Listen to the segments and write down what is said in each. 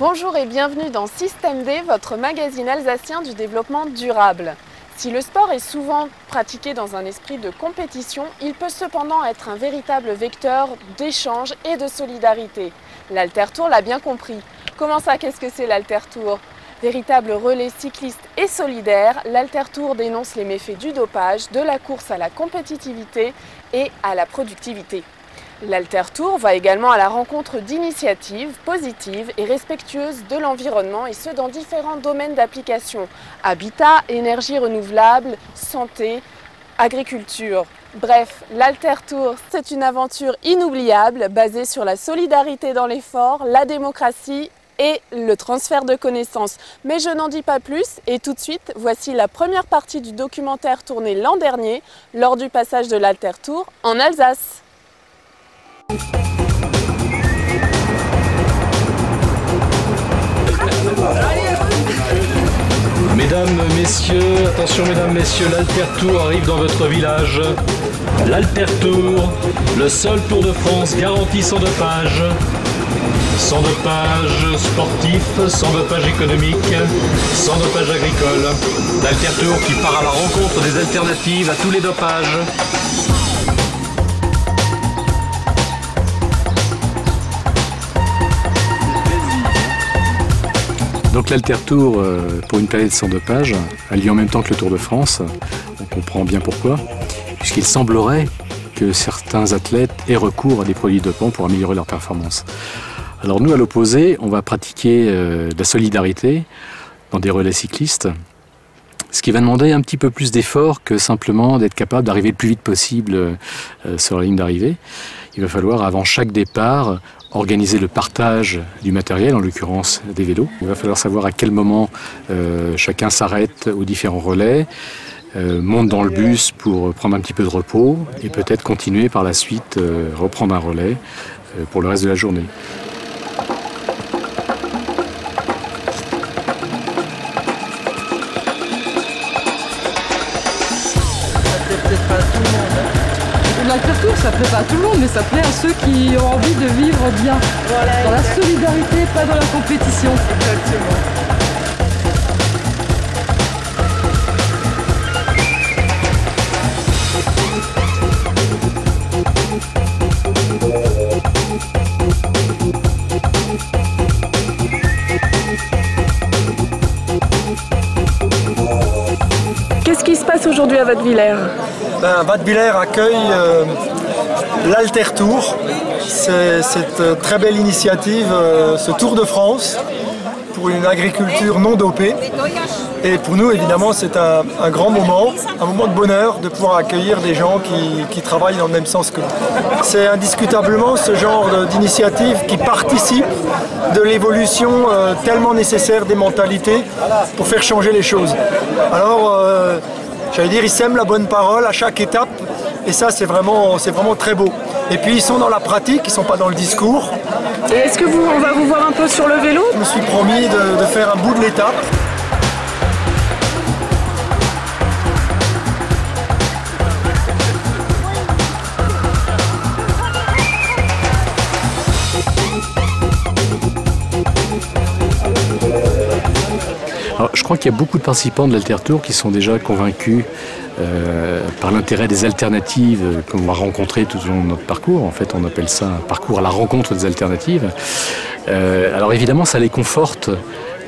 Bonjour et bienvenue dans Système D, votre magazine alsacien du développement durable. Si le sport est souvent pratiqué dans un esprit de compétition, il peut cependant être un véritable vecteur d'échange et de solidarité. L'Altertour l'a bien compris. Comment ça, qu'est-ce que c'est l'Altertour ? Véritable relais cycliste et solidaire, l'Altertour dénonce les méfaits du dopage, de la course à la compétitivité et à la productivité. L'Altertour va également à la rencontre d'initiatives positives et respectueuses de l'environnement et ce dans différents domaines d'application. Habitat, énergie renouvelable, santé, agriculture. Bref, l'Altertour, c'est une aventure inoubliable basée sur la solidarité dans l'effort, la démocratie et le transfert de connaissances. Mais je n'en dis pas plus et tout de suite, voici la première partie du documentaire tourné l'an dernier lors du passage de l'Altertour en Alsace. Mesdames, messieurs, attention mesdames, messieurs, l'Altertour arrive dans votre village. L'Altertour, le seul Tour de France garanti sans dopage. Sans dopage sportif, sans dopage économique, sans dopage agricole. L'Altertour qui part à la rencontre des alternatives à tous les dopages. Donc l'Altertour, pour une planète sans dopage, a lieu en même temps que le Tour de France. On comprend bien pourquoi, puisqu'il semblerait que certains athlètes aient recours à des produits dopants pour améliorer leur performance. Alors nous, à l'opposé, on va pratiquer de la solidarité dans des relais cyclistes, ce qui va demander un petit peu plus d'effort que simplement d'être capable d'arriver le plus vite possible sur la ligne d'arrivée. Il va falloir, avant chaque départ, organiser le partage du matériel, en l'occurrence des vélos. Il va falloir savoir à quel moment chacun s'arrête aux différents relais, monte dans le bus pour prendre un petit peu de repos et peut-être continuer par la suite, reprendre un relais pour le reste de la journée. L'Altertour, ça plaît pas à tout le monde, mais ça plaît à ceux qui ont envie de vivre bien. Voilà, dans la solidarité, pas dans la compétition. Exactement. Qu'est-ce qui se passe aujourd'hui à Wattwiller ? Wattwiller accueille l'Altertour, c'est cette très belle initiative, ce Tour de France pour une agriculture non dopée. Et pour nous, évidemment, c'est un grand moment, un moment de bonheur de pouvoir accueillir des gens qui travaillent dans le même sens que nous. C'est indiscutablement ce genre d'initiative qui participe de l'évolution tellement nécessaire des mentalités pour faire changer les choses. Alors, j'allais dire, ils sèment la bonne parole à chaque étape et ça c'est vraiment très beau. Et puis ils sont dans la pratique, ils ne sont pas dans le discours. Et est-ce que on va vous voir un peu sur le vélo ? Je me suis promis de faire un bout de l'étape. Alors, je crois qu'il y a beaucoup de participants de l'Altertour qui sont déjà convaincus par l'intérêt des alternatives qu'on va rencontrer tout au long de notre parcours. En fait, on appelle ça un parcours à la rencontre des alternatives. Alors évidemment, ça les conforte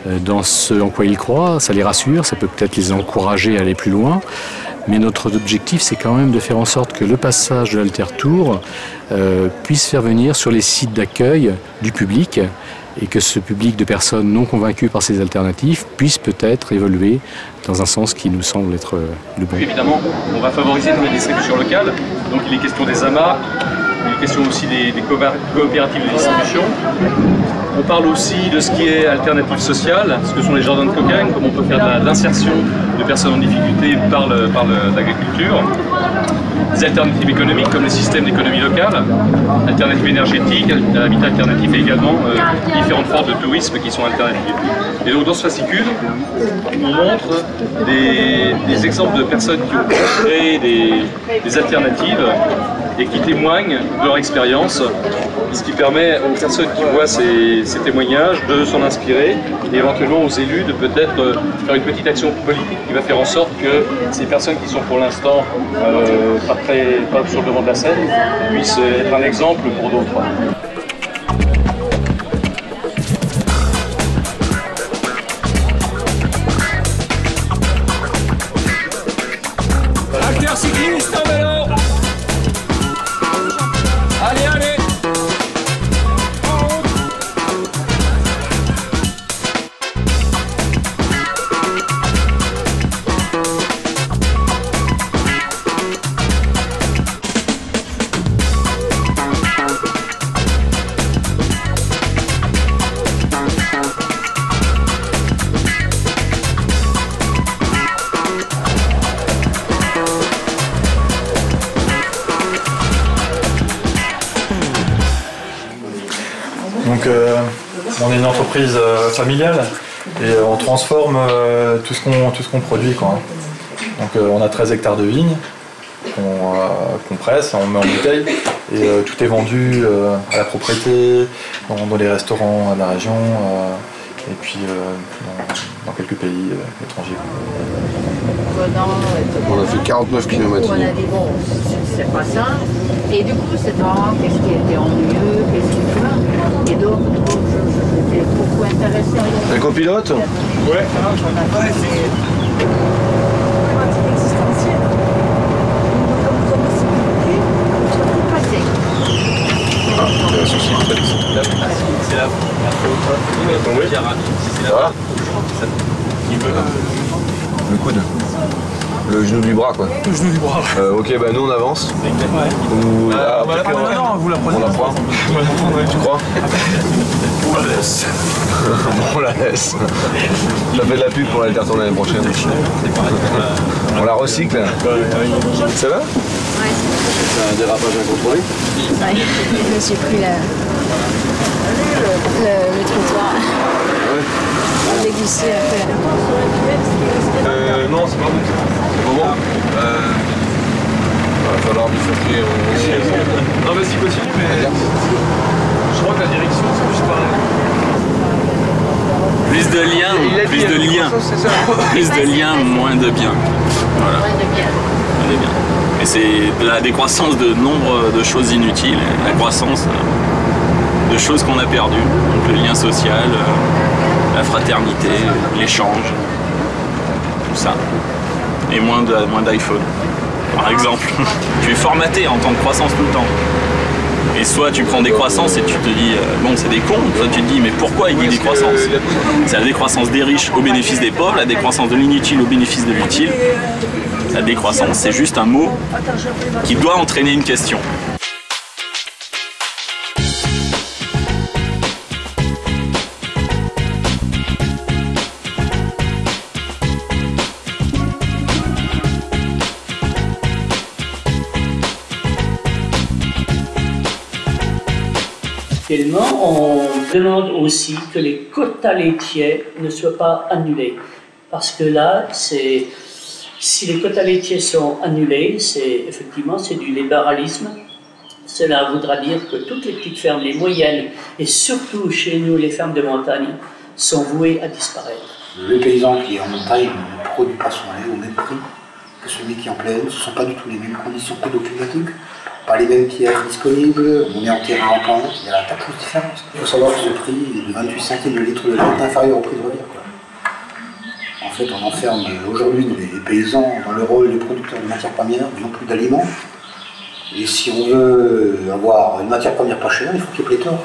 dans ce en quoi ils croient, ça les rassure, ça peut peut-être les encourager à aller plus loin. Mais notre objectif, c'est quand même de faire en sorte que le passage de l'Altertour puisse faire venir sur les sites d'accueil du public et que ce public de personnes non convaincues par ces alternatives puisse peut-être évoluer dans un sens qui nous semble être le bon. Évidemment, on va favoriser la distribution locale, donc il est question des amas, il est question aussi des coopératives de distribution. On parle aussi de ce qui est alternative sociale, ce que sont les jardins de cocaïne, comment on peut faire de l'insertion de personnes en difficulté par l'agriculture. Des alternatives économiques comme les systèmes d'économie locale, alternatives énergétiques, habitat alternatif et également différentes formes de tourisme qui sont alternatives. Et donc dans ce fascicule, on montre des exemples de personnes qui ont créé des alternatives et qui témoignent de leur expérience, ce qui permet aux personnes qui voient ces témoignages de s'en inspirer et éventuellement aux élus de peut-être faire une petite action politique qui va faire en sorte que ces personnes qui sont pour l'instant pas sur le devant de la scène puissent être un exemple pour d'autres. Acteur cycliste en vélo. Allez, allez. Donc on est une entreprise familiale et on transforme tout ce qu'on produit, quoi. Donc on a 13 hectares de vignes qu'on presse, on met en bouteille et tout est vendu à la propriété, dans les restaurants de la région et puis dans quelques pays étrangers. On a fait 49 km. C'est pas ça. Et du coup, c'est vraiment qu'est-ce qui était en mieux, qu'est-ce qui va. Et donc, j'étais beaucoup intéressée. Un copilote? Ouais. Le coude. Le genou du bras, quoi. Le genou du bras. Ok, bah nous on avance. Ouais. Ou, Non, vous la prenez. On la prend. Tu crois? On la laisse. On la laisse. Ça fait de la pub pour l'Altertour l'année prochaine. On la recycle. Ça va? Ouais. C'est un dérapage incontrôlé? Ouais, je me suis pris le trottoir. Ouais. J'ai glissé un peu. Non, c'est pas bon. C'est pas bon. Il va falloir bifurquer aussi. Non, vas-y, continue, mais je crois que la direction, c'est juste pareil. Plus de liens, plus de liens, moins de biens. Voilà. Moins de bien. Moins de biens. Et c'est la décroissance de nombre de choses inutiles, la croissance de choses qu'on a perdues. Donc le lien social, la fraternité, l'échange, tout ça. Et moins d'iPhone, par exemple. Tu es formaté en tant que croissance tout le temps. Et soit tu prends des croissances et tu te dis, bon c'est des cons, soit tu te dis, mais pourquoi il dit décroissance? C'est la décroissance des riches au bénéfice des pauvres, la décroissance de l'inutile au bénéfice de l'utile. La décroissance, c'est juste un mot qui doit entraîner une question. On demande aussi que les quotas laitiers ne soient pas annulés. Parce que là, si les quotas laitiers sont annulés, effectivement c'est du libéralisme. Cela voudra dire que toutes les petites fermes, les moyennes, et surtout chez nous les fermes de montagne, sont vouées à disparaître. Le paysan qui est en montagne ne produit pas son lait au même prix que celui qui est en plaine. Ce ne sont pas du tout les mêmes conditions pédoclimatiques. Pas les mêmes pierres disponibles, on est en terrain en pente, il y a un tas de choses différentes. Il faut savoir que ce prix de 28 centimes le litre de lait est inférieur au prix de revient. En fait, on enferme aujourd'hui les paysans dans le rôle de producteurs de matières premières, non plus d'aliments. Et si on veut avoir une matière première pas chère, il faut qu'il y ait pléthore.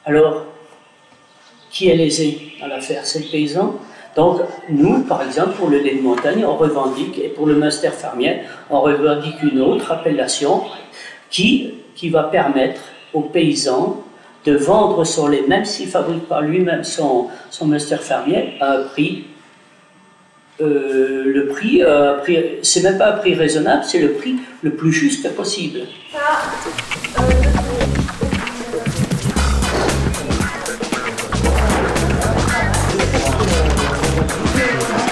Alors, qui est lésé dans l'affaire? C'est le paysan. Donc, nous, par exemple, pour le lait de montagne, on revendique, et pour le Munster fermier, on revendique une autre appellation qui va permettre aux paysans de vendre son lait, même s'il fabrique par lui-même son Munster fermier, à un prix. C'est même pas un prix raisonnable, c'est le prix le plus juste possible.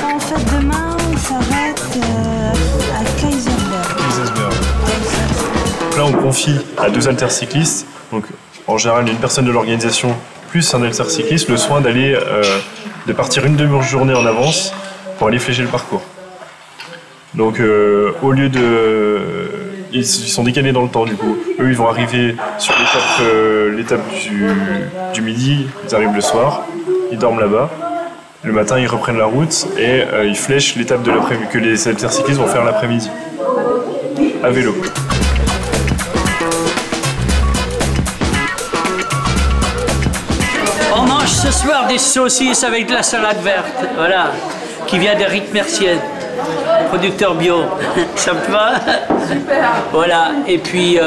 En fait, demain, on s'arrête à Kaiserberg. confie à 2 haltères-cyclistes, donc en général une personne de l'organisation plus un haltère-cycliste, le soin d'aller de partir une demi-journée en avance pour aller flécher le parcours. Donc au lieu de... Ils sont décalés dans le temps du coup. Eux ils vont arriver sur l'étape du midi, ils arrivent le soir, ils dorment là-bas. Le matin ils reprennent la route et ils flèchent l'étape de l'après-midi que les haltères-cyclistes vont faire l'après-midi. À vélo. On mange ce soir des saucisses avec de la salade verte, voilà, qui vient d'Éric Mercier, producteur bio. Ça me va? Super. Voilà, et puis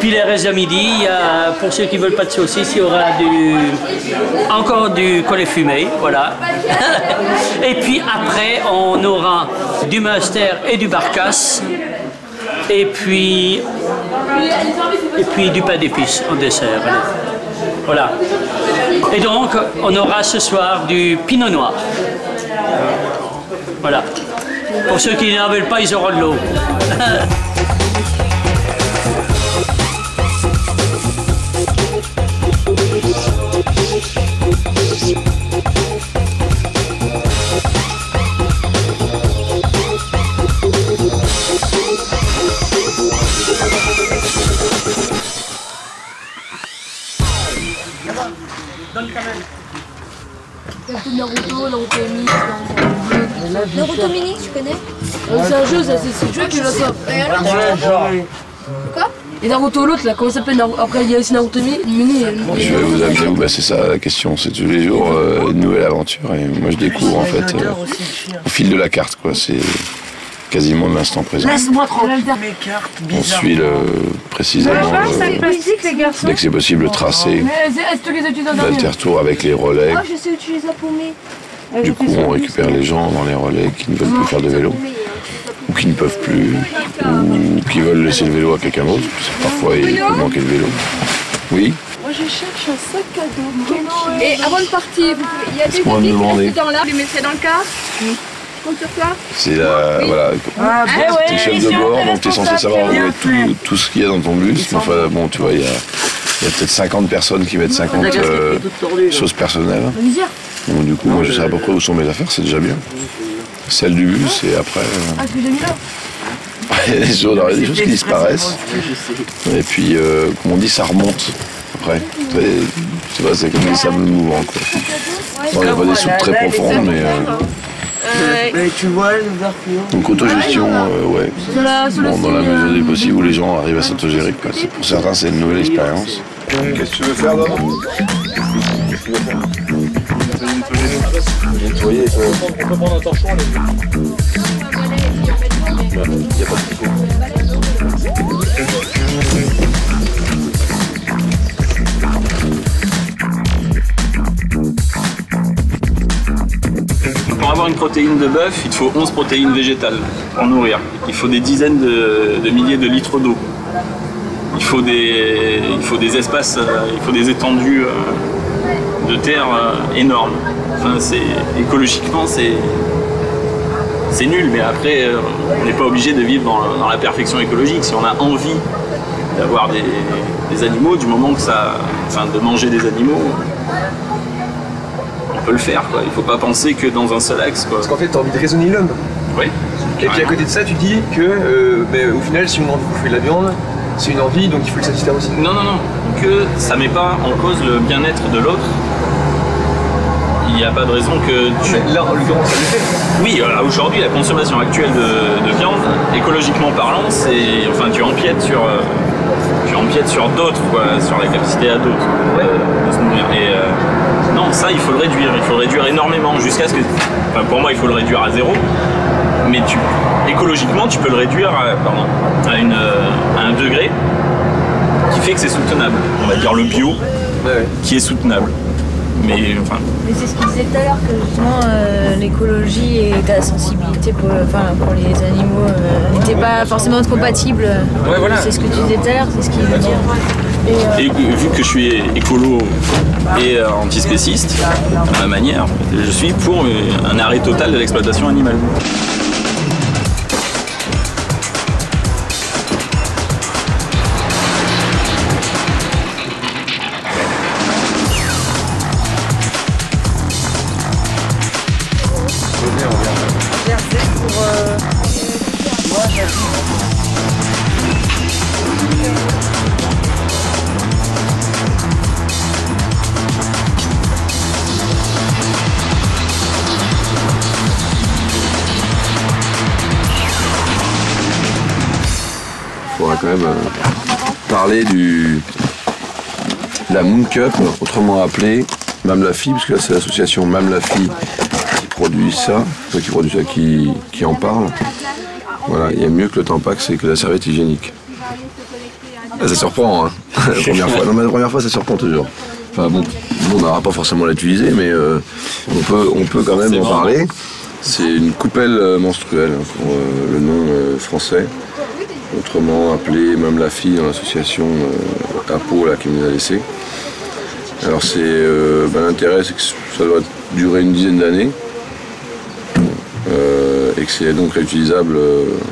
les restes à midi, pour ceux qui ne veulent pas de saucisses, il y aura encore du collet fumé, voilà. Et puis après, on aura du Munster et du Barcasse. Et puis du pain d'épices en dessert. Allez. Voilà. Et donc, on aura ce soir du pinot noir. Voilà. Pour ceux qui n'en veulent pas, ils auront de l'eau. Naruto Mini, tu connais? C'est un jeu, ça, c'est le jeu qui l'a ça. Quoi? Et Naruto l'autre là, comment ça s'appelle? Après il y a aussi Naruto Mini. Je vais vous amener où? C'est ça la question, c'est tous les jours une nouvelle aventure et moi je découvre en fait au fil de la carte quoi, c'est quasiment de l'instant présent. Laisse-moi tranquille mes cartes. On suit précisément dès que c'est possible le tracé d'alter-tour avec les relais. Oh, je sais utiliser la paumée. Du coup, on récupère les gens dans les relais qui ne veulent plus faire de vélo, ou qui ne peuvent plus, ou qui veulent laisser le vélo à quelqu'un d'autre. Parfois, il peut manquer le vélo. Oui. Moi, je cherche un sac à dos. Et avant de partir, il y a des habits dans là, vous les mettrez dans le car. Compte sur toi. C'est voilà. T'es chef de bord, donc t'es censé savoir tout ce qu'il y a dans ton bus. Mais enfin, bon, tu vois, il y a peut-être 50 personnes qui mettent 50 choses personnelles. Donc du coup, moi je sais à peu près où sont mes affaires, c'est déjà bien. Celle du bus et après... Ah, ce que j'ai mis là. Il y a des choses qui disparaissent. Et puis, comme on dit, ça remonte après. C'est comme des sables mouvants. Il n'y a pas des soupes très profondes, mais... tu vois, donc autogestion, ouais. Bon, dans la mesure du possible où les gens arrivent à s'autogérer. Pour certains, c'est une nouvelle expérience. Qu'est-ce que tu veux faire là? Nettoyer, on peut prendre un torchon, il n'y a pas de tricot. Pour avoir une protéine de bœuf, il te faut 11 protéines végétales pour nourrir. Il faut des dizaines de milliers de litres d'eau. Il faut des espaces, il faut des étendues de terre énormes. Enfin, écologiquement, c'est nul, mais après, on n'est pas obligé de vivre dans la perfection écologique. Si on a envie d'avoir des animaux, du moment que de manger des animaux, on peut le faire, quoi. Il ne faut pas penser que dans un seul axe, quoi. Parce qu'en fait, tu as envie de raisonner l'homme. Oui. Et puis à côté de ça, tu dis que, au final, si on a envie de bouffer de la viande, c'est une envie, donc il faut le satisfaire aussi. Non, que ça ne met pas en cause le bien-être de l'autre. Il n'y a pas de raison que tu... Mais là, en l'occurrence, ça le fait. Oui, aujourd'hui, la consommation actuelle de viande, écologiquement parlant, c'est... Enfin, tu empiètes sur d'autres, quoi, sur la capacité à d'autres de se nourrir. Et non, ça, il faut le réduire. Il faut le réduire énormément, jusqu'à ce que... Enfin, pour moi, il faut le réduire à 0. Mais écologiquement, tu peux le réduire à un degré qui fait que c'est soutenable. On va dire le bio, qui est soutenable. Mais c'est ce qu'il disait tout à l'heure, que justement l'écologie et ta sensibilité pour les animaux n'étaient pas forcément compatibles. Ouais, voilà. C'est ce que tu disais tout à l'heure, c'est ce qu'il veut dire. Et vu que je suis écolo et antispéciste, à ma manière, je suis pour un arrêt total de l'exploitation animale. va quand même parler de la Moon Cup, autrement appelée Mam la Fille, parce que là c'est l'association Mam la Fille qui produit ça, qui en parle. Voilà, il y a mieux que le Tampax et que la serviette hygiénique. Ah, ça surprend, hein, la première fois. Non, mais la première fois, ça surprend toujours. Enfin bon, on n'aura pas forcément à l'utiliser, mais on peut quand même en parler. C'est une coupelle menstruelle, hein, pour le nom français, autrement appelée Mam la Fille dans l'association APO là, qui nous a laissé. Alors l'intérêt, c'est que ça doit durer une dizaine d'années. Et que c'est donc réutilisable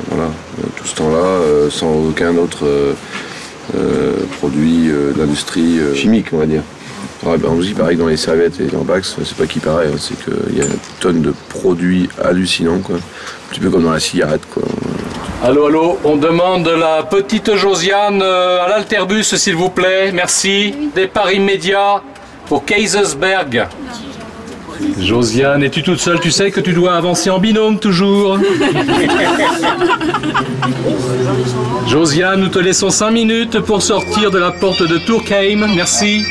voilà, tout ce temps-là, sans aucun autre produit de l'industrie chimique, on va dire. On dit pareil que dans les serviettes et les Tampax, c'est pas qu'il paraît, hein, c'est qu'il y a une tonne de produits hallucinants, quoi. Un petit peu comme dans la cigarette, quoi. Allô, allô, on demande la petite Josiane à l'Alterbus, s'il vous plaît, merci. Départ immédiat pour Kaisersberg. Josiane, es-tu toute seule? Tu sais que tu dois avancer en binôme toujours. Josiane, nous te laissons 5 minutes pour sortir de la porte de Turckheim. Merci.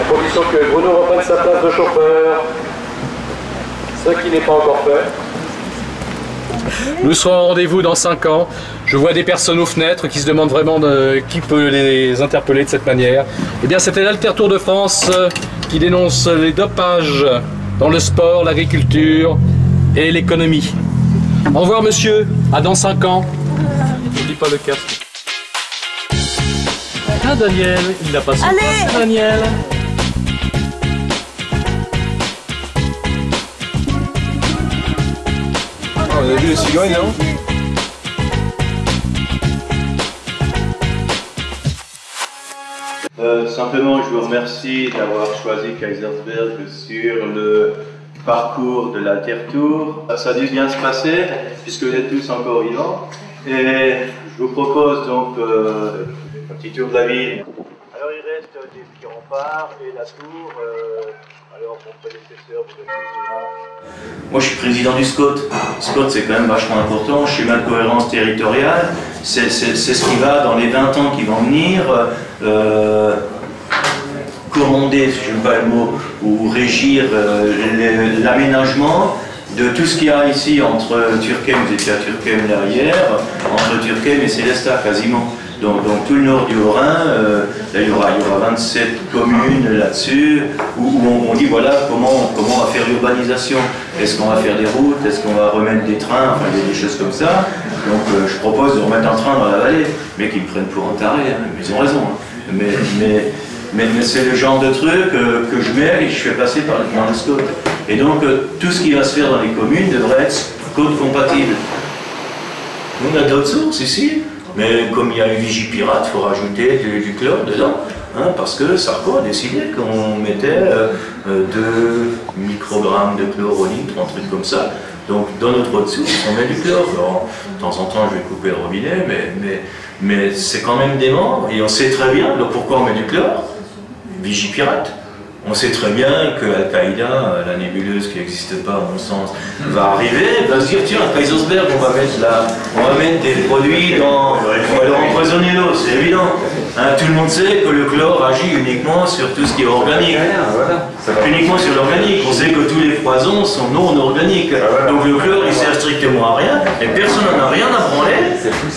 À condition que Bruno reprenne sa place de chauffeur. Ce qui n'est pas encore fait. Nous serons au rendez-vous dans 5 ans. Je vois des personnes aux fenêtres qui se demandent vraiment qui peut les interpeller de cette manière. Eh bien, c'était l'Alter Tour de France qui dénonce les dopages dans le sport, l'agriculture et l'économie. Au revoir, monsieur. À dans 5 ans. N'oublie pas le casque. Ah, Daniel, il n'a pas son casque, Daniel. On a vu les cigognes, non? Simplement, je vous remercie d'avoir choisi Kaisersberg sur le parcours de l'Alter Tour. Ça a dû bien se passer, puisque vous êtes tous encore vivants. Et je vous propose donc un petit tour de la ville. Alors, il reste des petits remparts et la tour. Alors, mon prédécesseur, vous êtes là. Moi, je suis président du SCOT. SCOT, c'est quand même vachement important. Schéma de cohérence territoriale, c'est ce qui va, dans les 20 ans qui vont venir, commander, si je n'aime pas le mot, ou régir l'aménagement de tout ce qu'il y a ici entre Turckheim, vous étiez à Turckheim derrière, entre Turckheim et Sélestat quasiment. Donc tout le nord du Haut-Rhin, là, il y aura 27 communes là-dessus, où on dit voilà comment on va faire l'urbanisation. Est-ce qu'on va faire des routes, est-ce qu'on va remettre des trains, enfin des choses comme ça. Donc je propose de remettre un train dans la vallée, mais qu'ils me prennent pour un taré, hein. Ils ont raison. Hein. Mais c'est le genre de truc que je mets et je fais passer dans le SCOT. Et donc tout ce qui va se faire dans les communes devrait être SCOT compatible. Nous, on a d'autres sources ici. Mais comme il y a une Vigipirate, il faut rajouter du chlore dedans, hein, parce que Sarko a décidé qu'on mettait 2 microgrammes de chlore au litre, un truc comme ça. Donc dans notre eau de source, on met du chlore. Alors, de temps en temps, je vais couper le robinet, mais c'est quand même dément, et on sait très bien, donc pourquoi on met du chlore? Vigipirate. On sait très bien que Al-Qaïda, la nébuleuse qui n'existe pas à mon sens, va arriver, va se dire tiens, à Kaisersberg, on va mettre des produits on va leur empoisonner l'eau, c'est évident. Hein, tout le monde sait que le chlore agit uniquement sur tout ce qui est organique. Uniquement sur l'organique. On sait que tous les poisons sont non organiques. Donc le chlore, il sert strictement à rien, et personne n'en a rien à branler.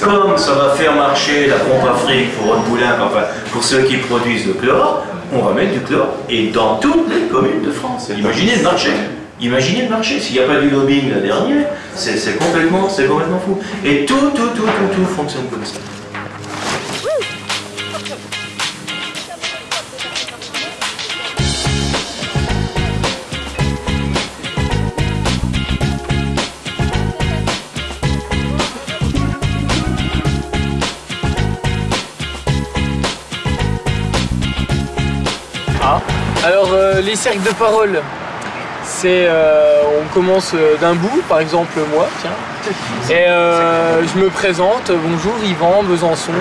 Comme ça va faire marcher la pompe Afrique pour Ron Poulain, enfin pour ceux qui produisent le chlore, on va mettre du chlore, et dans toutes les communes de France. Imaginez le marché. Imaginez le marché. S'il n'y a pas du lobbying la dernière, c'est complètement fou. Et tout fonctionne comme ça. Alors les cercles de parole, c'est on commence d'un bout, par exemple moi, tiens, et je me présente, bonjour Yvan, Besançon,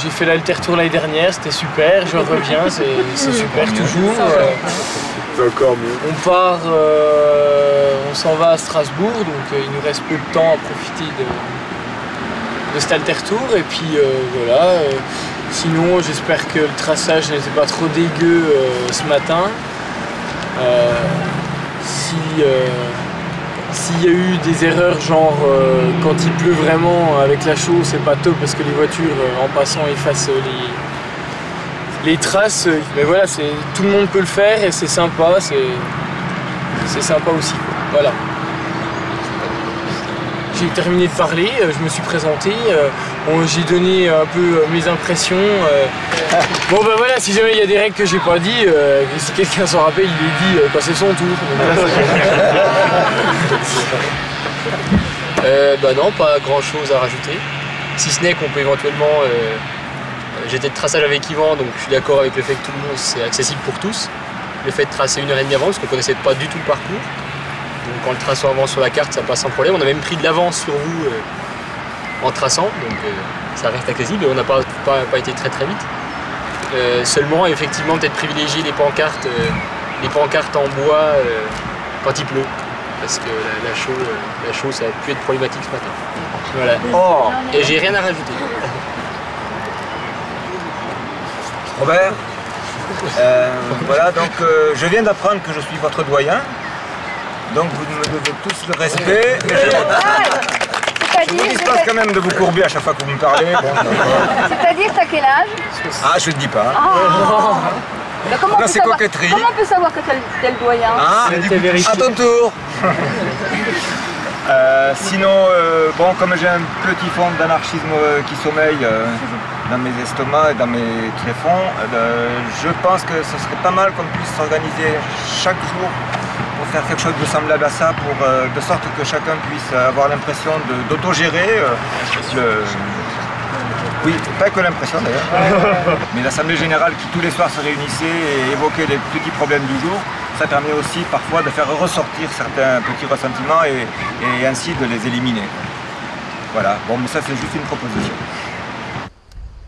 j'ai fait l'Alter Tour l'année dernière, c'était super, je reviens, c'est super toujours. Encore mieux. On part, on s'en va à Strasbourg, donc il nous reste peu de temps à profiter cet Alter Tour. Et puis voilà, sinon j'espère que le traçage n'était pas trop dégueu ce matin. S'il y a eu des erreurs, genre quand il pleut vraiment avec la chaux, c'est pas top parce que les voitures en passant effacent les traces. Mais voilà, tout le monde peut le faire et c'est sympa, c'est sympa aussi. Voilà. J'ai terminé de parler, je me suis présenté, j'ai donné un peu mes impressions. Bon ben voilà, si jamais il y a des règles que j'ai pas dit, si quelqu'un s'en rappelle, il les dit quand c'est son tour. Bah non, pas grand chose à rajouter. Si ce n'est qu'on peut éventuellement... J'étais de traçage avec Yvan, donc je suis d'accord avec le fait que tout le monde c'est accessible pour tous. Le fait de tracer 1h30 avant, parce qu'on ne connaissait pas du tout le parcours. Donc quand le traçant avance sur la carte, ça passe sans problème. On a même pris de l'avance sur vous en traçant, donc ça reste accessible et on n'a pas été très vite. Seulement, effectivement, peut-être privilégier les pancartes en bois quand il pleut. Parce que la chaux, ça a pu être problématique ce matin. Voilà. Oh. Et j'ai rien à rajouter. Robert, voilà, donc je viens d'apprendre que je suis votre doyen. Donc vous me devez tous le respect. Je vous dispense quand même de vous courber à chaque fois que vous me parlez. Bon, c'est-à-dire, t'as quel âge? Ah, je ne le dis pas. Comment c'est coquetterie. Comment on peut savoir que t'es le doyen? Ah, à ton tour. Sinon, bon, comme j'ai un petit fond d'anarchisme qui sommeille dans mes estomacs et dans mes tréfonds, je pense que ce serait pas mal qu'on puisse s'organiser chaque jour pour faire quelque chose de semblable à ça, de sorte que chacun puisse avoir l'impression d'autogérer. Oui, pas que l'impression d'ailleurs, mais l'Assemblée Générale qui tous les soirs se réunissait et évoquait les petits problèmes du jour, ça permet aussi parfois de faire ressortir certains petits ressentiments et ainsi de les éliminer. Voilà, bon, mais ça c'est juste une proposition.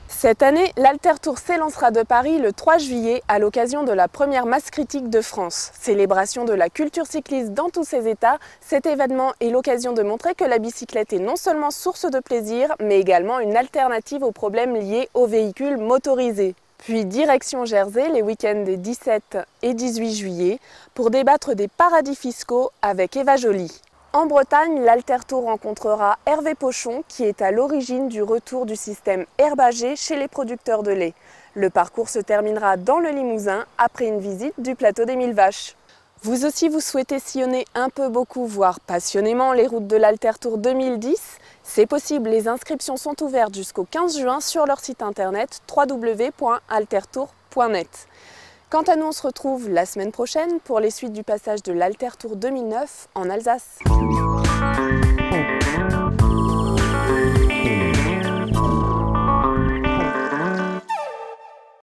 Cette année, l'Alter Tour s'élancera de Paris le 3 juillet à l'occasion de la première masse critique de France. Célébration de la culture cycliste dans tous ses états, cet événement est l'occasion de montrer que la bicyclette est non seulement source de plaisir, mais également une alternative aux problèmes liés aux véhicules motorisés. Puis direction Jersey les week-ends des 17 et 18 juillet pour débattre des paradis fiscaux avec Eva Joly. En Bretagne, l'Alter Tour rencontrera Hervé Pochon qui est à l'origine du retour du système herbagé chez les producteurs de lait. Le parcours se terminera dans le Limousin après une visite du plateau des 1000 vaches. Vous aussi, vous souhaitez sillonner un peu, beaucoup, voire passionnément les routes de l'Alter Tour 2010 ? C'est possible, les inscriptions sont ouvertes jusqu'au 15 juin sur leur site internet www.altertour.net. Quant à nous, on se retrouve la semaine prochaine pour les suites du passage de l'Alter Tour 2009 en Alsace.